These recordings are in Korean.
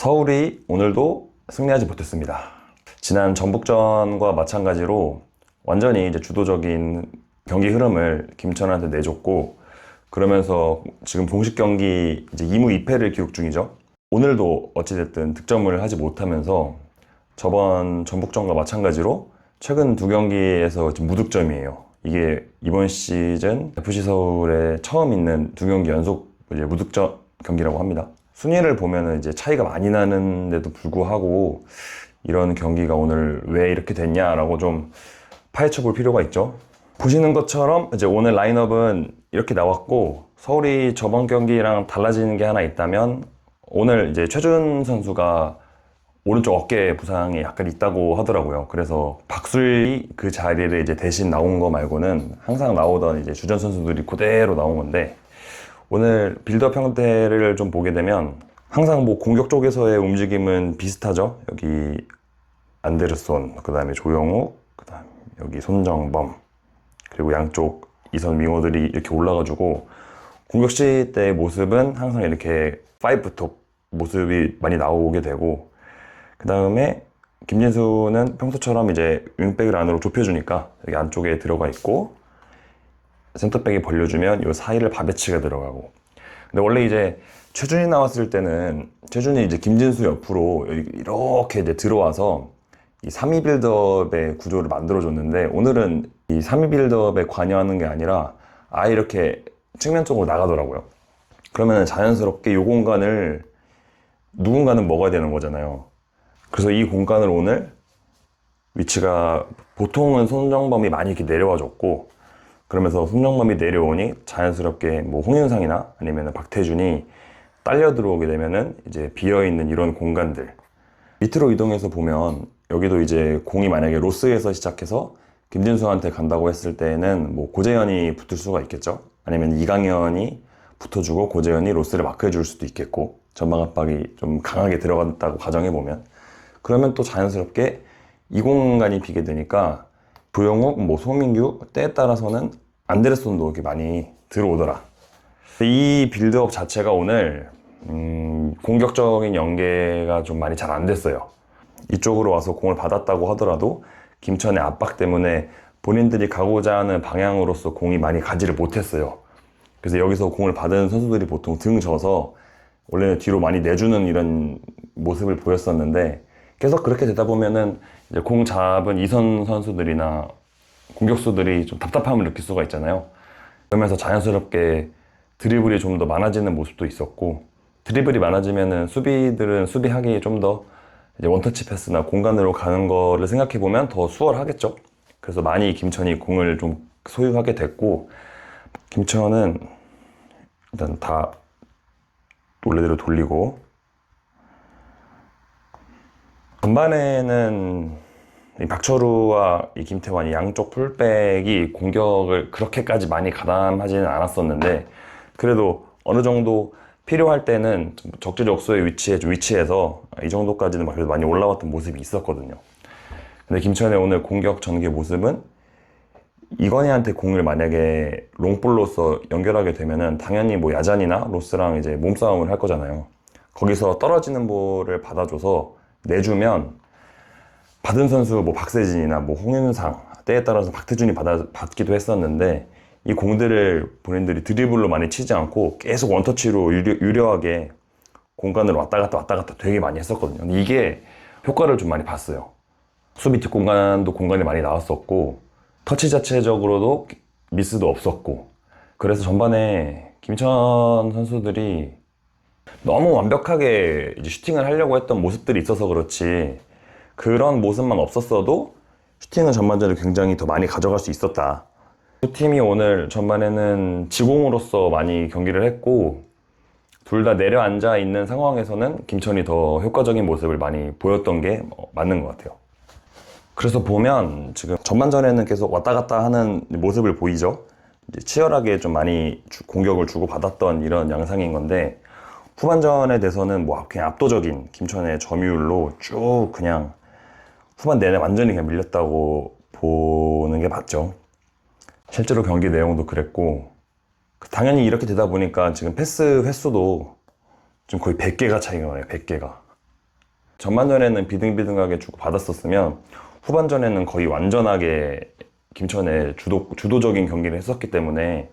서울이 오늘도 승리하지 못했습니다. 지난 전북전과 마찬가지로 완전히 이제 주도적인 경기 흐름을 김천한테 내줬고, 그러면서 지금 공식 경기 이제 2무 2패를 기록 중이죠. 오늘도 어찌됐든 득점을 하지 못하면서 저번 전북전과 마찬가지로 최근 두 경기에서 지금 무득점이에요. 이게 이번 시즌 FC 서울에 처음 있는 두 경기 연속 이제 무득점 경기라고 합니다. 순위를 보면은 이제 차이가 많이 나는데도 불구하고 이런 경기가 오늘 왜 이렇게 됐냐라고 좀 파헤쳐 볼 필요가 있죠. 보시는 것처럼 이제 오늘 라인업은 이렇게 나왔고, 서울이 저번 경기랑 달라지는 게 하나 있다면 오늘 이제 최준 선수가 오른쪽 어깨 부상이 약간 있다고 하더라고요. 그래서 박술이 그 자리를 이제 대신 나온 거 말고는 항상 나오던 이제 주전 선수들이 그대로 나온 건데, 오늘 빌드업 형태를 좀 보게 되면 항상 뭐 공격 쪽에서의 움직임은 비슷하죠. 여기 안데르손, 그 다음에 조영욱, 그 다음 여기 손정범, 그리고 양쪽 이선 윙어들이 이렇게 올라가지고 공격 시대의 모습은 항상 이렇게 5톱 모습이 많이 나오게 되고, 그 다음에 김진수는 평소처럼 이제 윙백을 안으로 좁혀주니까 여기 안쪽에 들어가 있고, 센터백이 벌려주면 이 사이를 바베치가 들어가고. 근데 원래 이제 최준이 나왔을 때는 최준이 이제 김진수 옆으로 이렇게 이제 들어와서 이 3위 빌드업의 구조를 만들어줬는데, 오늘은 이 3위 빌드업에 관여하는 게 아니라 아예 이렇게 측면 쪽으로 나가더라고요. 그러면 자연스럽게 이 공간을 누군가는 먹어야 되는 거잖아요. 그래서 이 공간을 오늘 위치가 보통은 손정범이 많이 이렇게 내려와 줬고, 그러면서 손정범이 내려오니 자연스럽게 뭐 홍윤상이나 아니면 박태준이 딸려 들어오게 되면은 이제 비어있는 이런 공간들 밑으로 이동해서 보면, 여기도 이제 공이 만약에 로스에서 시작해서 김진수한테 간다고 했을 때에는 뭐 고재현이 붙을 수가 있겠죠. 아니면 이강현이 붙어주고 고재현이 로스를 마크해줄 수도 있겠고, 전방 압박이 좀 강하게 들어간다고 가정해보면, 그러면 또 자연스럽게 이 공간이 비게 되니까 조영욱, 뭐 송민규, 때에 따라서는 안데르손도 이렇게 많이 들어오더라. 이 빌드업 자체가 오늘 공격적인 연계가 좀 많이 잘 안 됐어요. 이쪽으로 와서 공을 받았다고 하더라도 김천의 압박 때문에 본인들이 가고자 하는 방향으로서 공이 많이 가지를 못했어요. 그래서 여기서 공을 받은 선수들이 보통 등 져서 원래는 뒤로 많이 내주는 이런 모습을 보였었는데, 계속 그렇게 되다 보면은 이제 공 잡은 이선 선수들이나 공격수들이 좀 답답함을 느낄 수가 있잖아요. 그러면서 자연스럽게 드리블이 좀 더 많아지는 모습도 있었고, 드리블이 많아지면은 수비들은 수비하기 좀 더 이제 원터치 패스나 공간으로 가는 거를 생각해 보면 더 수월하겠죠. 그래서 많이 김천이 공을 좀 소유하게 됐고, 김천은 일단 다 원래대로 돌리고, 전반에는 이 박철우와 이 김태환이 양쪽 풀백이 공격을 그렇게까지 많이 가담하지는 않았었는데, 그래도 어느 정도 필요할 때는 적재적소의 위치에서 이 정도까지는 그래도 많이 올라왔던 모습이 있었거든요. 근데 김천의 오늘 공격 전개 모습은 이건희한테 공을 만약에 롱볼로서 연결하게 되면은 당연히 뭐 야잔이나 로스랑 이제 몸싸움을 할 거잖아요. 거기서 떨어지는 볼을 받아줘서 내주면 받은 선수 뭐 박세진이나 뭐 홍윤상, 때에 따라서 박태준이 받기도 했었는데, 이 공들을 본인들이 드리블로 많이 치지 않고 계속 원터치로 유려하게 공간을 왔다 갔다 되게 많이 했었거든요. 근데 이게 효과를 좀 많이 봤어요. 수비 뒷공간도 공간이 많이 나왔었고, 터치 자체적으로도 미스도 없었고, 그래서 전반에 김천 선수들이 너무 완벽하게 이제 슈팅을 하려고 했던 모습들이 있어서 그렇지, 그런 모습만 없었어도 슈팅은 전반전에 굉장히 더 많이 가져갈 수 있었다. 두 팀이 오늘 전반에는 지공으로서 많이 경기를 했고, 둘 다 내려앉아 있는 상황에서는 김천이 더 효과적인 모습을 많이 보였던 게 맞는 것 같아요. 그래서 보면 지금 전반전에는 계속 왔다 갔다 하는 모습을 보이죠. 이제 치열하게 좀 많이 공격을 주고받았던 이런 양상인 건데, 후반전에 대해서는 뭐 그냥 압도적인 김천의 점유율로 쭉 그냥 후반 내내 완전히 그냥 밀렸다고 보는 게 맞죠. 실제로 경기 내용도 그랬고, 당연히 이렇게 되다 보니까 지금 패스 횟수도 지금 거의 100개가 차이가 나요. 100개가. 전반전에는 비등비등하게 주고 받았었으면 후반전에는 거의 완전하게 김천의 주도적인 경기를 했었기 때문에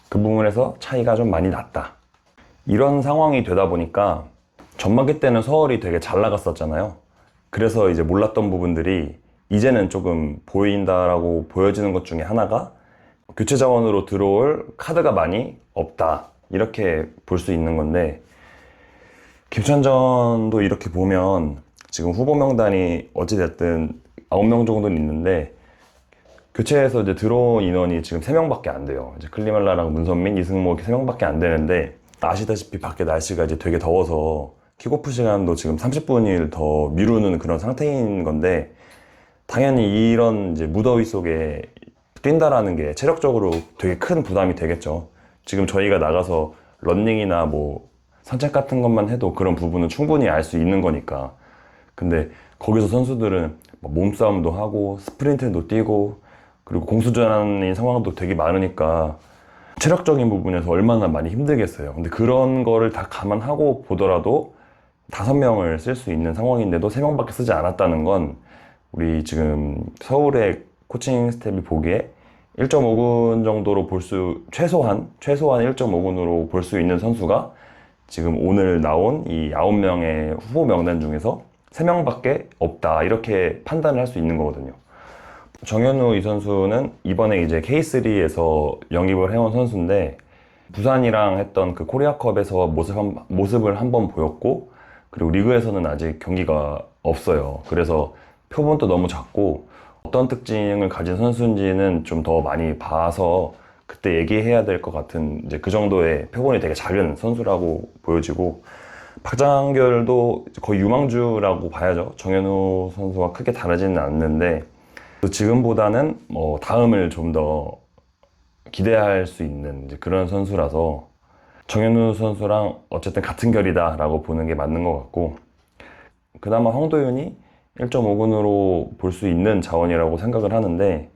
그 부분에서 차이가 좀 많이 났다. 이런 상황이 되다 보니까 전반기 때는 서울이 되게 잘 나갔었잖아요. 그래서 이제 몰랐던 부분들이 이제는 조금 보인다라고 보여지는 것 중에 하나가 교체 자원으로 들어올 카드가 많이 없다. 이렇게 볼 수 있는 건데, 김천전도 이렇게 보면 지금 후보 명단이 어찌됐든 9명 정도는 있는데, 교체해서 이제 들어온 인원이 지금 3명밖에 안 돼요. 이제 클리말라랑 문선민, 이승모 이렇게 3명밖에 안 되는데, 아시다시피 밖에 날씨가 이제 되게 더워서 킥오프 시간도 지금 30분을 더 미루는 그런 상태인 건데, 당연히 이런 이제 무더위 속에 뛴다라는 게 체력적으로 되게 큰 부담이 되겠죠. 지금 저희가 나가서 러닝이나 뭐 산책 같은 것만 해도 그런 부분은 충분히 알 수 있는 거니까. 근데 거기서 선수들은 몸싸움도 하고 스프린트도 뛰고 그리고 공수전인 상황도 되게 많으니까 체력적인 부분에서 얼마나 많이 힘들겠어요. 근데 그런 거를 다 감안하고 보더라도 5명을 쓸 수 있는 상황인데도 3명밖에 쓰지 않았다는 건 우리 지금 서울의 코칭 스텝이 보기에 1.5군 정도로 최소한 1.5군으로 볼 수 있는 선수가 지금 오늘 나온 이 9명의 후보 명단 중에서 3명밖에 없다. 이렇게 판단을 할 수 있는 거거든요. 정현우 이 선수는 이번에 이제 K3에서 영입을 해온 선수인데, 부산이랑 했던 그 코리아컵에서 모습을 한번 보였고, 그리고 리그에서는 아직 경기가 없어요. 그래서 표본도 너무 작고, 어떤 특징을 가진 선수인지는 좀 더 많이 봐서 그때 얘기해야 될 것 같은 이제 그 정도의 표본이 되게 작은 선수라고 보여지고, 박장결도 거의 유망주라고 봐야죠. 정현우 선수와 크게 다르지는 않는데, 지금보다는 다음을 좀 더 기대할 수 있는 이제 그런 선수라서 정현우 선수랑 어쨌든 같은 결이다라고 보는 게 맞는 것 같고, 그나마 황도윤이 1.5군으로 볼 수 있는 자원이라고 생각을 하는데,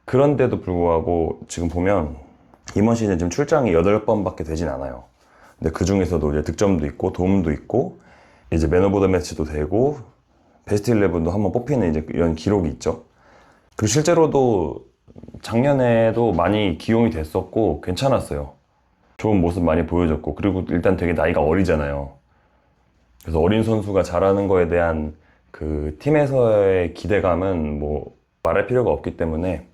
그런데도 불구하고 지금 보면 이번 시즌 지금 출장이 8번밖에 되진 않아요. 근데 그 중에서도 이제 득점도 있고 도움도 있고 이제 맨 오브 더 매치도 되고 베스트 11도 한번 뽑히는 이제 이런 기록이 있죠. 그리고 실제로도 작년에도 많이 기용이 됐었고 괜찮았어요. 좋은 모습 많이 보여줬고, 그리고 일단 되게 나이가 어리잖아요. 그래서 어린 선수가 잘하는 거에 대한 그 팀에서의 기대감은 뭐 말할 필요가 없기 때문에.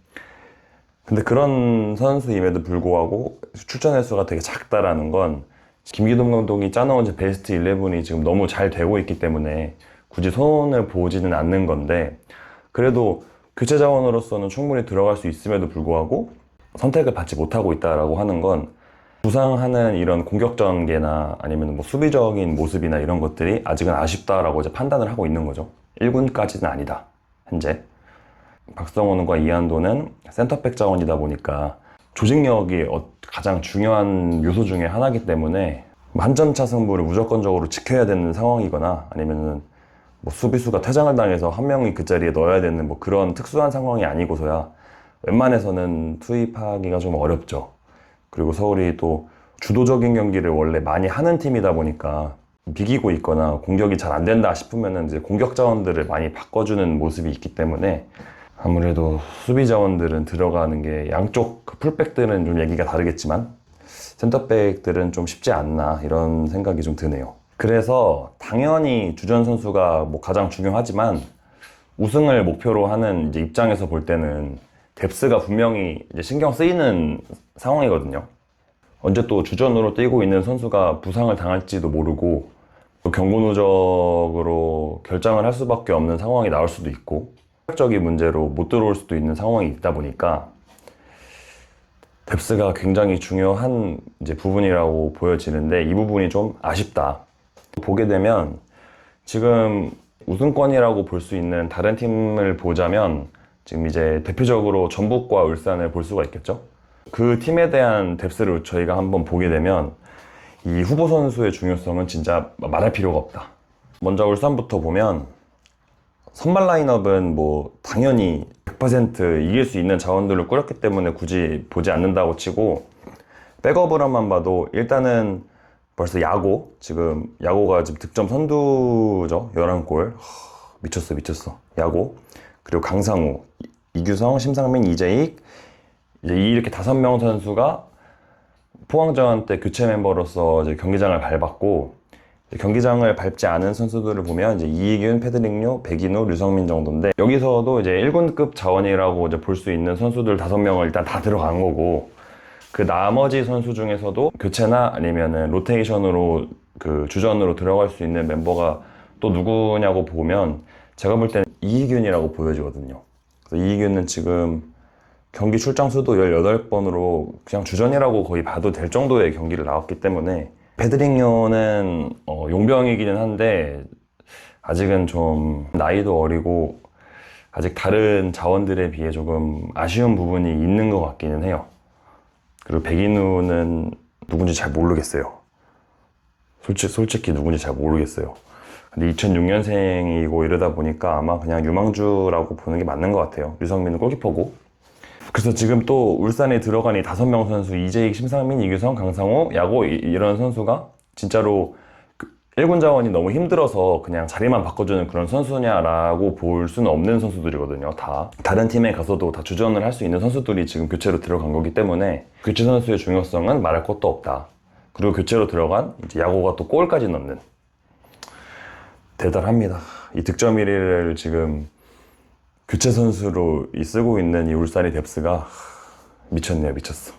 근데 그런 선수임에도 불구하고 출전 횟수가 되게 작다라는 건 김기동 감독이 짜놓은 베스트 11이 지금 너무 잘 되고 있기 때문에 굳이 손을 보지는 않는 건데, 그래도 교체 자원으로서는 충분히 들어갈 수 있음에도 불구하고 선택을 받지 못하고 있다라고 하는 건 부상하는 이런 공격 전개나 아니면 뭐 수비적인 모습이나 이런 것들이 아직은 아쉽다라고 이제 판단을 하고 있는 거죠. 1군까지는 아니다, 현재. 박성호과 이한도는 센터백 자원이다 보니까 조직력이 가장 중요한 요소 중에 하나이기 때문에 한 점차 승부를 무조건적으로 지켜야 되는 상황이거나 아니면은 뭐 수비수가 퇴장을 당해서 한 명이 그 자리에 넣어야 되는 뭐 그런 특수한 상황이 아니고서야 웬만해서는 투입하기가 좀 어렵죠. 그리고 서울이 또 주도적인 경기를 원래 많이 하는 팀이다 보니까 비기고 있거나 공격이 잘 안 된다 싶으면은 이제 공격 자원들을 많이 바꿔주는 모습이 있기 때문에 아무래도 수비 자원들은 들어가는 게 양쪽 그 풀백들은 좀 얘기가 다르겠지만 센터백들은 좀 쉽지 않나 이런 생각이 좀 드네요. 그래서 당연히 주전 선수가 뭐 가장 중요하지만 우승을 목표로 하는 이제 입장에서 볼 때는 뎁스가 분명히 이제 신경 쓰이는 상황이거든요. 언제 또 주전으로 뛰고 있는 선수가 부상을 당할지도 모르고 또 경고 누적으로 결장을 할 수밖에 없는 상황이 나올 수도 있고 적인 문제로 못 들어올 수도 있는 상황이 있다 보니까 뎁스가 굉장히 중요한 이제 부분이라고 보여지는데 이 부분이 좀 아쉽다. 보게 되면 지금 우승권이라고 볼 수 있는 다른 팀을 보자면 지금 이제 대표적으로 전북과 울산을 볼 수가 있겠죠. 그 팀에 대한 뎁스를 저희가 한번 보게 되면 이 후보 선수의 중요성은 진짜 말할 필요가 없다. 먼저 울산부터 보면 선발 라인업은 뭐 당연히 100% 이길 수 있는 자원들을 꾸렸기 때문에 굳이 보지 않는다고 치고 백업으로만 봐도 일단은 벌써 지금 야고가 지금 득점 선두죠. 11골. 미쳤어. 야고. 그리고 강상우, 이규성, 심상민, 이재익. 이제 이렇게 5명 선수가 포항전 때 교체 멤버로서 이제 경기장을 밟았고, 경기장을 밟지 않은 선수들을 보면 이제 이희균, 패드릭류, 백인우, 류성민 정도인데, 여기서도 이제 1군급 자원이라고 이제 볼 수 있는 선수들 5명을 일단 다 들어간 거고, 그 나머지 선수 중에서도 교체나 아니면은 로테이션으로 그 주전으로 들어갈 수 있는 멤버가 또 누구냐고 보면 제가 볼 때는 이희균이라고 보여지거든요. 그래서 이희균은 지금 경기 출장 수도 18번으로 그냥 주전이라고 거의 봐도 될 정도의 경기를 나왔기 때문에, 패드릭요는 용병이기는 한데 아직은 좀 나이도 어리고 아직 다른 자원들에 비해 조금 아쉬운 부분이 있는 것 같기는 해요. 그리고 백인우는 누군지 잘 모르겠어요. 솔직히 누군지 잘 모르겠어요. 근데 2006년생이고 이러다 보니까 아마 그냥 유망주라고 보는 게 맞는 것 같아요. 류성민은 골키퍼고. 그래서 지금 또 울산에 들어간 이 5명 선수, 이재익, 심상민, 이규성, 강상우, 야고, 이런 선수가 진짜로 1군 자원이 너무 힘들어서 그냥 자리만 바꿔주는 그런 선수냐라고 볼 수는 없는 선수들이거든요. 다 다른 팀에 가서도 다 주전을 할 수 있는 선수들이 지금 교체로 들어간 거기 때문에 교체 선수의 중요성은 말할 것도 없다. 그리고 교체로 들어간 이제 야고가 또 골까지 넣는, 대단합니다. 이 득점 1위를 지금 교체 선수로 쓰고 있는 이 울산의 뎁스가 미쳤네요. 미쳤어.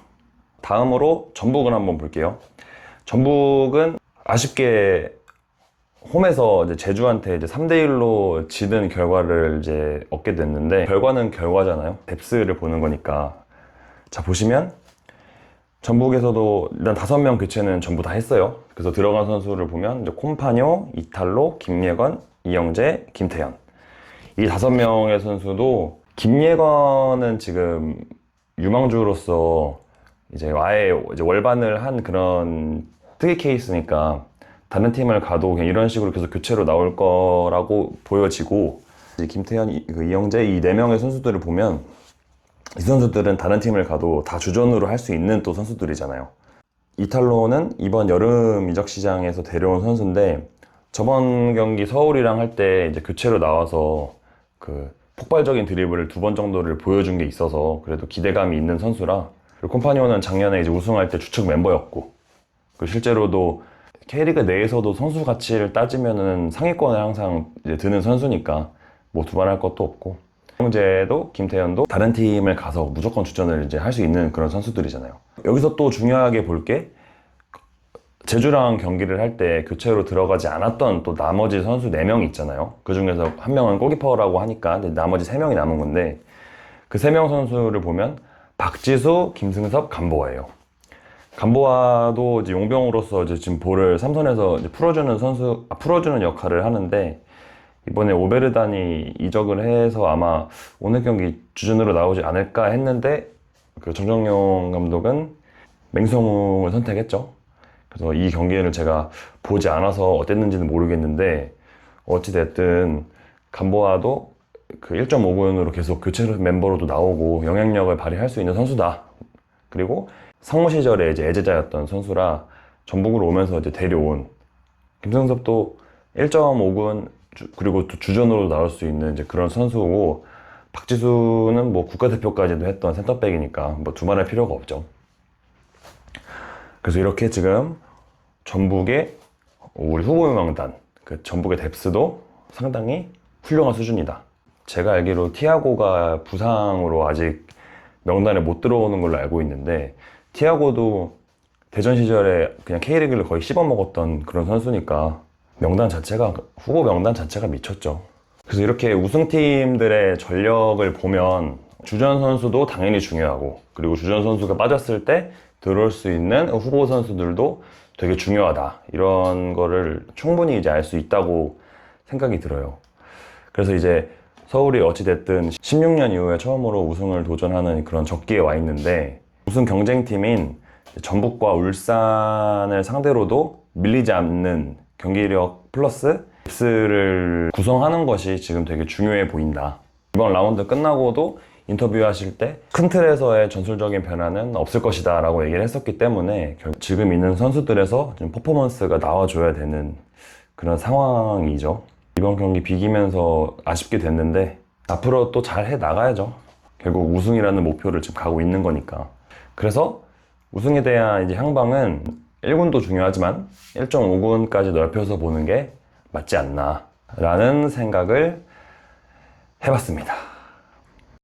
다음으로 전북을 한번 볼게요. 전북은 아쉽게 홈에서 이제 제주한테 이제 3대1로 지는 결과를 이제 얻게 됐는데, 결과는 결과잖아요. 뎁스를 보는 거니까. 자, 보시면 전북에서도 일단 5명 교체는 전부 다 했어요. 그래서 들어간 선수를 보면 이제 콤파뇨, 이탈로, 김예건, 이영재, 김태현. 이 5명의 선수도, 김예건은 지금 유망주로서 이제 아예 이제 월반을 한 그런 특이 케이스니까 다른 팀을 가도 그냥 이런 식으로 계속 교체로 나올 거라고 보여지고, 이제 김태현, 이영재 이 4명의 선수들을 보면 이 선수들은 다른 팀을 가도 다 주전으로 할 수 있는 또 선수들이잖아요. 이탈로는 이번 여름 이적 시장에서 데려온 선수인데, 저번 경기 서울이랑 할 때 이제 교체로 나와서 그 폭발적인 드리블을 2번 정도를 보여준 게 있어서 그래도 기대감이 있는 선수라. 그리고 콤파니오는 작년에 이제 우승할 때 주축 멤버였고, 그리고 실제로도 K리그 내에서도 선수 가치를 따지면은 상위권에 항상 이제 드는 선수니까 뭐 두말할 것도 없고, 형제도 김태현도 다른 팀을 가서 무조건 주전을 이제 할 수 있는 그런 선수들이잖아요. 여기서 또 중요하게 볼 게, 제주랑 경기를 할 때 교체로 들어가지 않았던 또 나머지 선수 4명 있잖아요. 그 중에서 1명은 골키퍼라고 하니까 나머지 3명이 남은 건데, 그 3명 선수를 보면 박지수, 김승섭, 감보아예요. 감보아도 이제 용병으로서 이제 지금 볼을 삼선에서 이제 풀어주는 역할을 하는데, 이번에 오베르단이 이적을 해서 아마 오늘 경기 주전으로 나오지 않을까 했는데, 그 정정용 감독은 맹성웅을 선택했죠. 그래서 이 경기를 제가 보지 않아서 어땠는지는 모르겠는데, 어찌됐든 감보아도 그 1.5군으로 계속 교체 멤버로도 나오고 영향력을 발휘할 수 있는 선수다. 그리고 상무 시절에 이제 애제자였던 선수라 전북으로 오면서 이제 데려온, 김승섭도 1.5군 그리고 또 주전으로 나올 수 있는 이제 그런 선수고, 박지수는 뭐 국가대표까지도 했던 센터백이니까 뭐 두말할 필요가 없죠. 그래서 이렇게 지금 전북의 우리 후보 명단, 그 전북의 뎁스도 상당히 훌륭한 수준이다. 제가 알기로 티아고가 부상으로 아직 명단에 못 들어오는 걸로 알고 있는데, 티아고도 대전 시절에 그냥 K리그를 거의 씹어먹었던 그런 선수니까 후보 명단 자체가 미쳤죠. 그래서 이렇게 우승팀들의 전력을 보면 주전 선수도 당연히 중요하고, 그리고 주전 선수가 빠졌을 때 들어올 수 있는 후보 선수들도 되게 중요하다. 이런 거를 충분히 이제 알 수 있다고 생각이 들어요. 그래서 이제 서울이 어찌됐든 16년 이후에 처음으로 우승을 도전하는 그런 적기에 와 있는데, 우승 경쟁팀인 전북과 울산을 상대로도 밀리지 않는 경기력 플러스 뎁스를 구성하는 것이 지금 되게 중요해 보인다. 이번 라운드 끝나고도 인터뷰하실 때 큰 틀에서의 전술적인 변화는 없을 것이다 라고 얘기를 했었기 때문에 지금 있는 선수들에서 좀 퍼포먼스가 나와줘야 되는 그런 상황이죠. 이번 경기 비기면서 아쉽게 됐는데 앞으로 또 잘 해 나가야죠. 결국 우승이라는 목표를 지금 가고 있는 거니까. 그래서 우승에 대한 이제 향방은 1군도 중요하지만 1.5군까지 넓혀서 보는 게 맞지 않나 라는 생각을 해봤습니다.